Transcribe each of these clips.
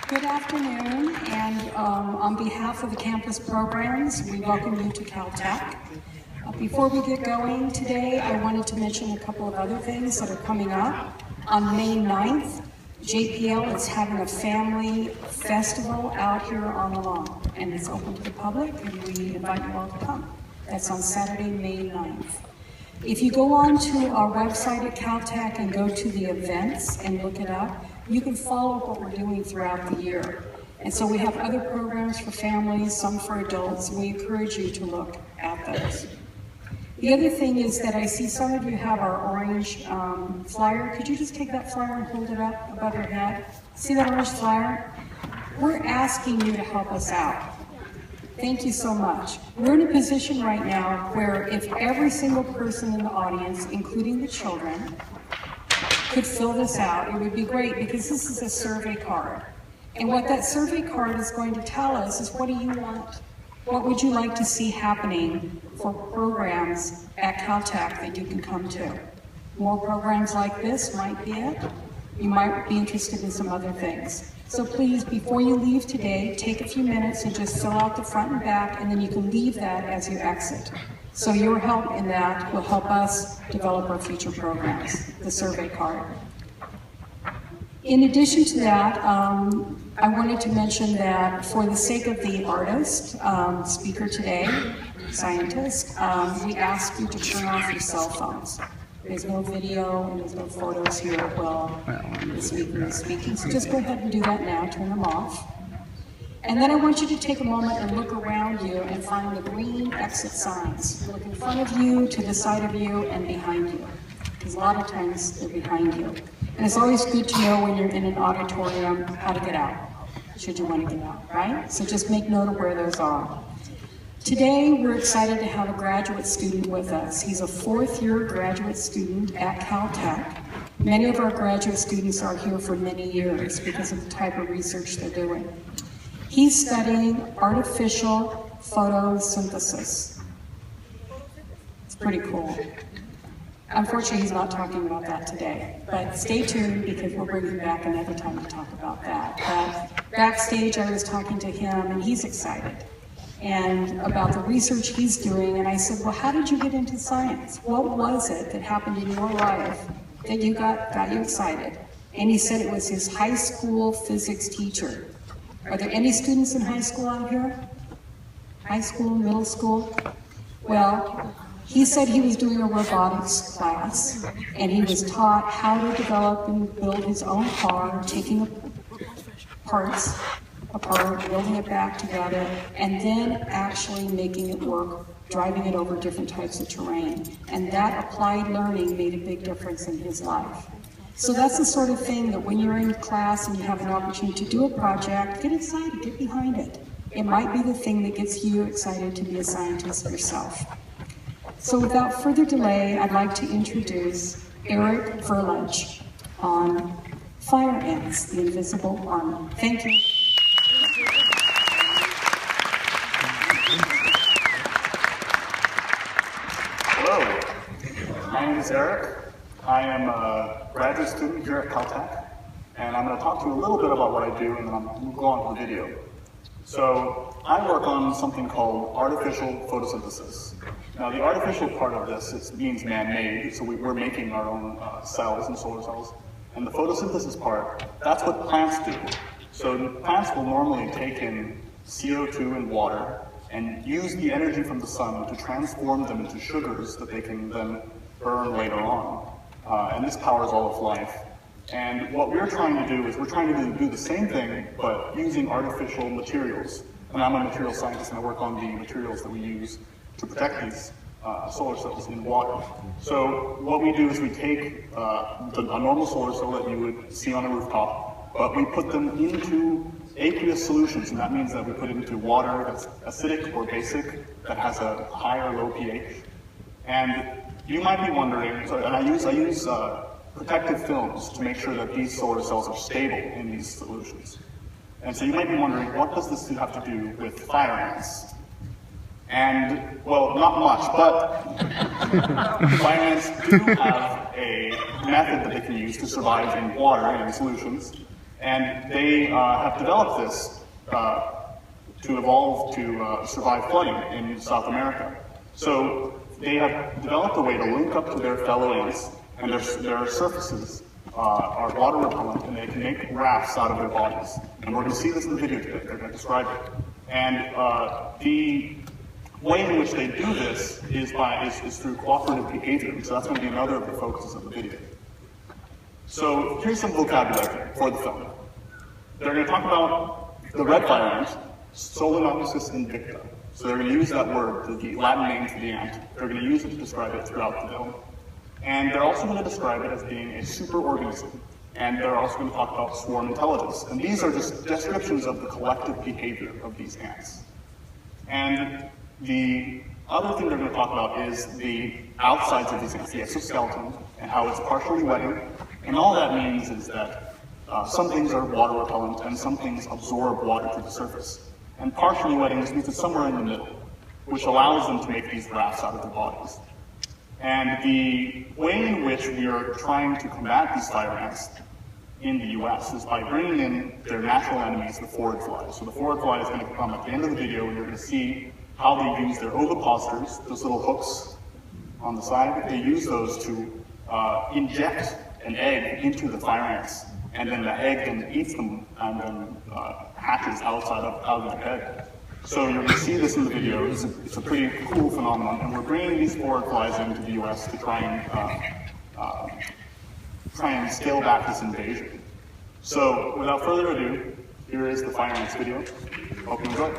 Good afternoon, and on behalf of the campus programs, we welcome you to Caltech. Before we get going today, I wanted to mention a couple of other things that are coming up. On May 9th, JPL is having a family festival out here on the lawn, and it's open to the public, and we invite you all to come. That's on Saturday, May 9th. If you go on to our website at Caltech and go to the events and look it up, you can follow what we're doing throughout the year. And so we have other programs for families, some for adults, and we encourage you to look at those. The other thing is that I see some of you have our orange flyer. Could you just take that flyer and hold it up above your head? See that orange flyer? We're asking you to help us out. Thank you so much. We're in a position right now where if every single person in the audience, including the children, could fill this out, it would be great, because this is a survey card. And what that survey card is going to tell us is, what do you want? What would you like to see happening for programs at Caltech that you can come to? More programs like this might be it. You might be interested in some other things. So please, before you leave today, take a few minutes and just fill out the front and back, and then you can leave that as you exit. So your help in that will help us develop our future programs, the survey card. In addition to that, I wanted to mention that for the sake of the artist, speaker today, scientist, we ask you to turn off your cell phones. There's no video and there's no photos here while the speaker is speaking. So just go ahead and do that now, turn them off. And then I want you to take a moment and look around you and find the green exit signs. Look in front of you, to the side of you, and behind you. Because a lot of times they're behind you. And it's always good to know when you're in an auditorium how to get out, should you want to get out, right? So just make note of where those are. Today, we're excited to have a graduate student with us. He's a fourth-year graduate student at Caltech. Many of our graduate students are here for many years because of the type of research they're doing. He's studying artificial photosynthesis. It's pretty cool. Unfortunately, he's not talking about that today, but stay tuned because we'll bring him back another time to talk about that. But backstage, I was talking to him, and he's excited and about the research he's doing, and I said, well, how did you get into science? What was it that happened in your life that you got you excited? And he said it was his high school physics teacher. Are there any students in high school out here? High school, middle school? Well, he said he was doing a robotics class, and he was taught how to develop and build his own car, taking parts apart, building it back together, and then actually making it work, driving it over different types of terrain. And that applied learning made a big difference in his life. So that's the sort of thing that when you're in class and you have an opportunity to do a project, get excited, get behind it. It might be the thing that gets you excited to be a scientist yourself. So without further delay, I'd like to introduce Erik Verlage on fire ants, the invisible armor. Thank you. Hello, my name is Erik. I am a graduate student here at Caltech, and I'm going to talk to you a little bit about what I do, and then I'm going to go on to the video. So I work on something called artificial photosynthesis. Now the artificial part of this, it means man-made, so we're making our own cells and solar cells. And the photosynthesis part, that's what plants do. So plants will normally take in CO2 and water and use the energy from the sun to transform them into sugars that they can then burn later on. And this powers all of life. And what we're trying to do is we're trying to do the same thing, but using artificial materials. And I'm a material scientist, and I work on the materials that we use to protect these solar cells in water. So what we do is we take a normal solar cell that you would see on a rooftop, but we put them into aqueous solutions, and that means that we put it into water that's acidic or basic, that has a high or low pH. And you might be wondering, and I use protective films to make sure that these solar cells are stable in these solutions. And so you might be wondering, what does this have to do with fire ants? And, well, not much, but fire ants do have a method that they can use to survive in water and in solutions. And they have developed this to evolve to survive flooding in South America. So they have developed a way to link up to their fellow ants, and their surfaces are water repellent, and they can make rafts out of their bodies. And we're going to see this in the video today. They're going to describe it. And the way in which they do this is through cooperative behavior. So that's going to be another of the focuses of the video. So here's some vocabulary for the film. They're going to talk about the red fire ant, Solenopsis invicta. So they're going to use that word, the Latin name for the ant. They're going to use it to describe it throughout the film. And they're also going to describe it as being a superorganism. And they're also going to talk about swarm intelligence. And these are just descriptions of the collective behavior of these ants. And the other thing they're going to talk about is the outsides of these ants, the exoskeleton, and how it's partially wetting. And all that means is that some things are water repellent and some things absorb water to the surface. And partially wetting just means it's somewhere in the middle, which allows them to make these rafts out of their bodies. And the way in which we are trying to combat these fire ants in the US is by bringing in their natural enemies, the forward fly. So the forward fly is going to come at the end of the video, and you're going to see how they use their ovipositors, those little hooks on the side. They use those to inject an egg into the fire ants, and then the egg then eats them and then hatches out of their head. So you're going to see this in the video. It's a pretty cool phenomenon, and we're bringing these forward flies into the US to try and scale back this invasion. So without further ado, here is the fire ants video. Hope you enjoy.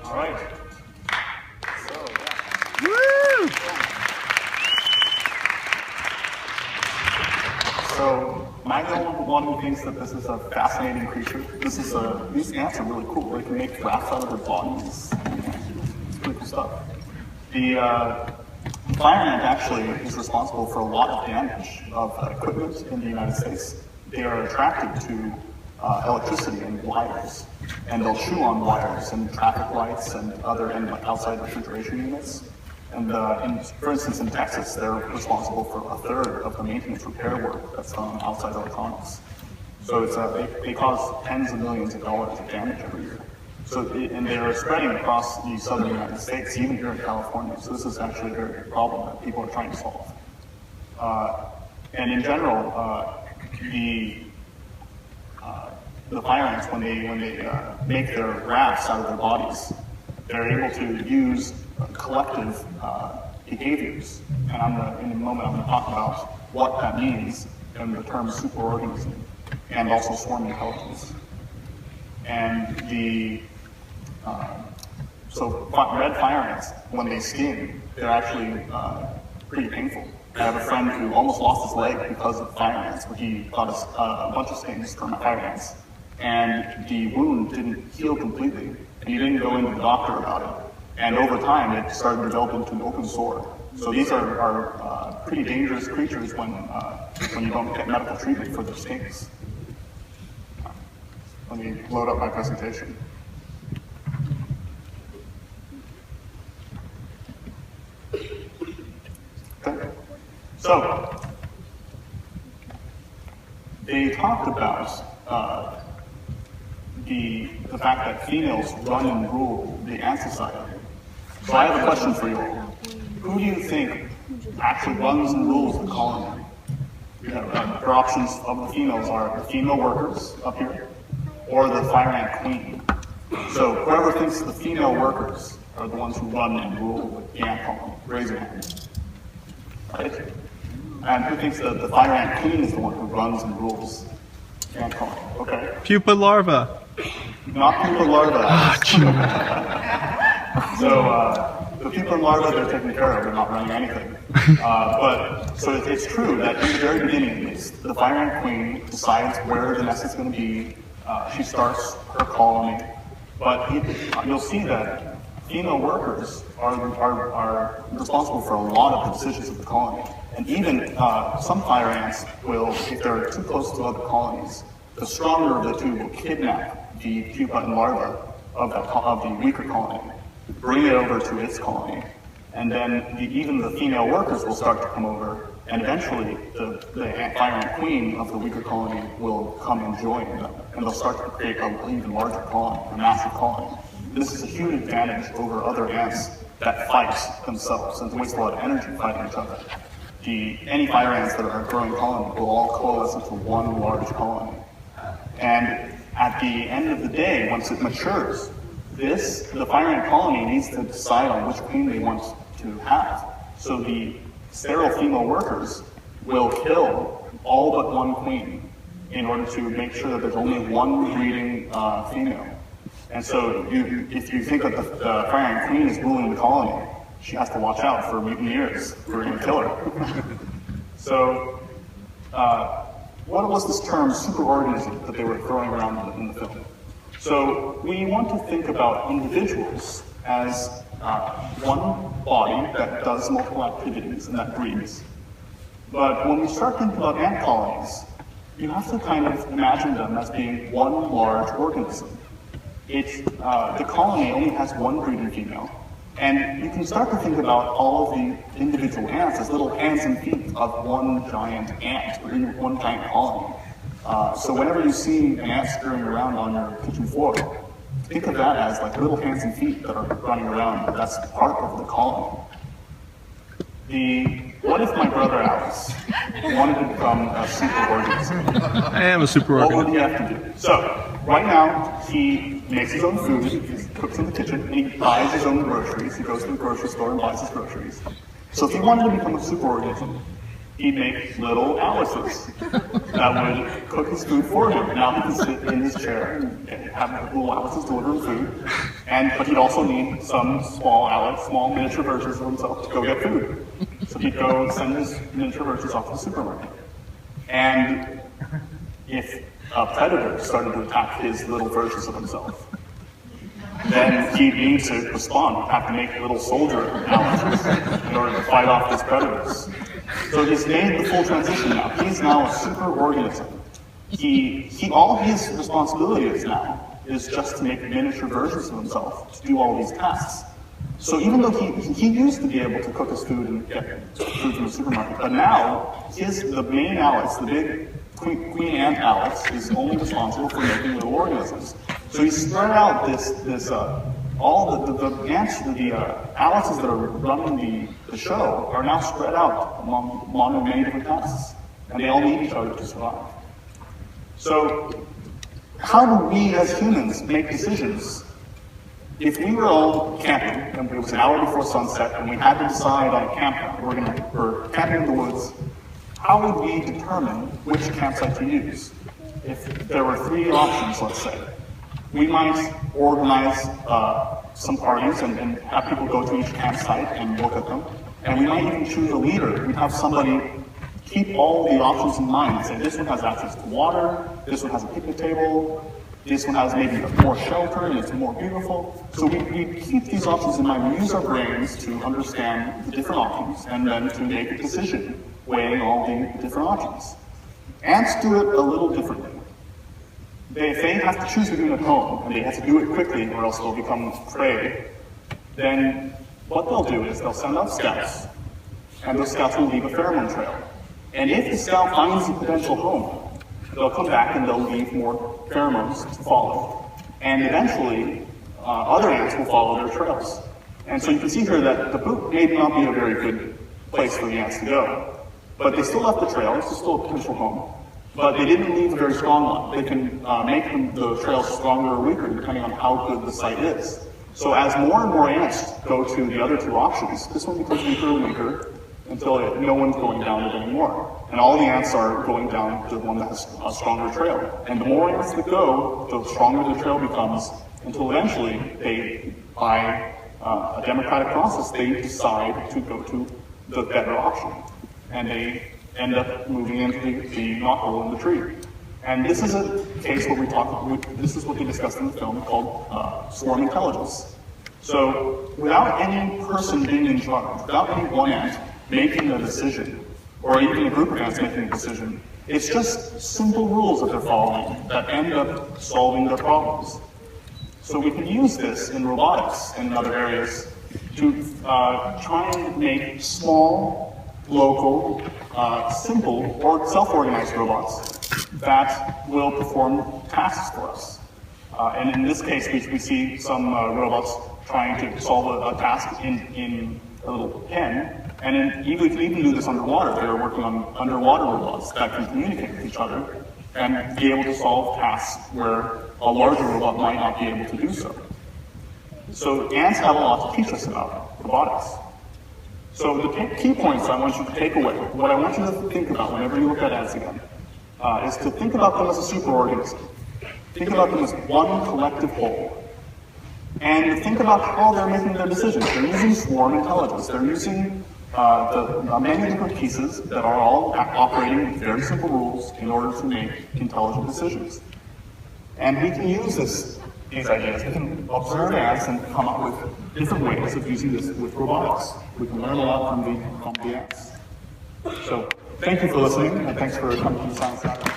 All right. So am I the only one who thinks that this is a fascinating creature? These ants are really cool. They can make rafts out of their bodies. It's pretty cool stuff. The fire ant actually is responsible for a lot of damage of equipment in the United States. They are attracted to electricity and wires, and they'll chew on wires and traffic lights and other outside refrigeration units. And for instance, in Texas, they're responsible for a third of the maintenance repair work that's done on outside electronics. So they cause tens of millions of dollars of damage every year. So and they're spreading across the southern United States, even here in California. So this is actually a very big problem that people are trying to solve. And in general, the fire ants, when they make their rafts out of their bodies, they're able to use collective behaviors. And in a moment, I'm going to talk about what that means in the term superorganism and also swarm intelligence. And so red fire ants, when they sting, they're actually pretty painful. I have a friend who almost lost his leg because of fire ants, where he got a bunch of stings from fire ants. And the wound didn't heal completely, and he didn't go into the doctor about it. And over time, it started to develop into an open sore. So these are pretty dangerous creatures when you don't get medical treatment for their stings. Let me load up my presentation. Okay. So they talked about the fact that females run and rule the ant society. So I have a question for you all. Who do you think actually runs and rules the colony? The options of the females are the female workers up here, or the fire ant queen. So whoever thinks the female workers are the ones who run and rule the ant colony, raise your hand. Right? And who thinks that the fire ant queen is the one who runs and rules the ant colony? Okay. Pupa larva. Not pupa larva. So the pupa larva they're taking care of, they're not running anything. So it's true that in the very beginning, at least, the fire ant queen decides where the nest is going to be. She starts her colony, but you'll see that female workers are responsible for a lot of the decisions of the colony. And even some fire ants will, if they're too close to other colonies, the stronger of the two will kidnap the pupa and larva of the weaker colony, bring it over to its colony, and then even the female workers will start to come over, and eventually the fire ant queen of the weaker colony will come and join them, and they'll start to create an even larger colony, a massive colony. This is a huge advantage over other ants that fight themselves and waste a lot of energy fighting each other. Any fire ants that are growing colony will all coalesce into one large colony. And at the end of the day, once it matures, the fire ant colony needs to decide on which queen they want to have. So the sterile female workers will kill all but one queen in order to make sure that there's only one breeding female. And so if you think that the fire ant queen is ruling the colony, she has to watch out for mutineers who are going to kill her. So what was this term superorganism that they were throwing around in the film? So we want to think about individuals as one body that does multiple activities and that breeds. But when we start thinking about ant colonies, you have to kind of imagine them as being one large organism. The colony only has one breeding female, and you can start to think about all of the individual ants as little hands and feet of one giant ant, or one giant colony. So whenever you see an ant scurrying around on your kitchen floor, think of that as like little hands and feet that are running around. That's part of the colony. What if my brother Alex wanted to become a superorganism? I am a superorganism. What would he have to do? So, right now, he makes his own food, he cooks in the kitchen, and he buys his own groceries. He goes to the grocery store and buys his groceries. So if he wanted to become a superorganism, he'd make little Alices that would cook his food for him. Now he can sit in his chair and have little Alices deliver him food. But he'd also need some small miniature versions of himself to go get food. So he'd go send his miniature versions off to the supermarket. And if a predator started to attack his little versions of himself, then he'd need to respond, have to make little soldier Alices in order to fight off his predators. So he's made the full transition now. He's now a superorganism. All his responsibility is now is just to make miniature versions of himself to do all these tasks. So even though he used to be able to cook his food and get food from the supermarket, but now the main Alex, the big Queen Ant Alex, is only responsible for making little organisms. So he spread out all the ants, the Alices that are running the show are now spread out among many different tasks, and they all need each other to survive. So how do we as humans make decisions? If we were all camping, and it was an hour before sunset, and we had to decide on a campground, we're camping in the woods, how would we determine which campsite to use? If there were 3 options, let's say, we might organize some parties and have people go to each campsite and look at them. And we might even choose a leader. We'd have somebody keep all the options in mind and say, this one has access to water, this one has a picnic table, this one has maybe more shelter and it's more beautiful. So we keep these options in mind. We use our brains to understand the different options and then to make a decision weighing all the different options. Ants do it a little differently. If they have to choose between at home, and they have to do it quickly or else they'll become prey, then what they'll do is they'll send out scouts, and those scouts will leave a pheromone trail. And if the scout finds a potential home, they'll come back and they'll leave more pheromones to follow. And eventually, other ants will follow their trails. And so you can see here that the boot may not be a very good place for the ants to go, but they still left the trail, this is still a potential home. But they didn't leave a very strong one. They can make the trails stronger or weaker depending on how good the site is. So as more and more ants go to the other 2 options, this one becomes weaker and weaker until no one's going down it anymore. And all the ants are going down the one that has a stronger trail. And the more ants that go, the stronger the trail becomes until eventually by a democratic process, they decide to go to the better option. And they end up moving into the knothole in the tree. And this is a case where this is what they discussed in the film called swarm intelligence. So without any person being in charge, without any one ant making a decision, or even a group of ants making a decision. It's just simple rules that they're following that end up solving their problems. So we can use this in robotics and in other areas to try and make small, local, simple, or self-organized robots that will perform tasks for us. And in this case, we see some robots trying to solve a task in a little pen, and we can even do this underwater. They're working on underwater robots that can communicate with each other and be able to solve tasks where a larger robot might not be able to do so. So ants have a lot to teach us about robotics. So the key points I want you to take away, what I want you to think about whenever you look at ants again, is to think about them as a superorganism. Think about them as one collective whole. And think about how they're making their decisions. They're using swarm intelligence. They're using many different pieces that are all operating with very simple rules in order to make intelligent decisions. And we can use these ideas. We can observe ants and come up with different ways of using this with robotics. We can learn a lot from the ants. So thank you for listening, and thanks for coming to Science Saturday.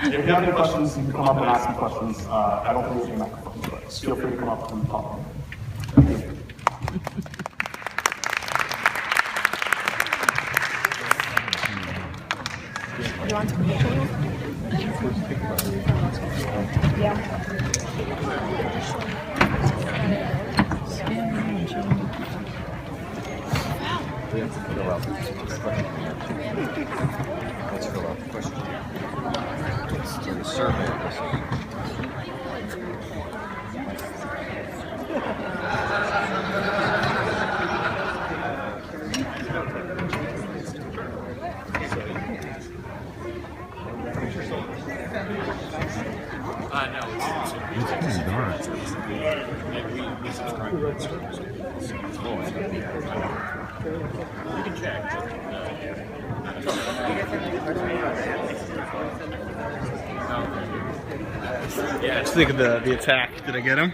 If you have any questions, you can come up and ask me questions. I don't think there's any microphones, but feel free to come up and talk. Thank you. You want to picture you? Yeah. Let's fill out the question. Let's do the survey. Yeah, just think of the attack. Did I get him?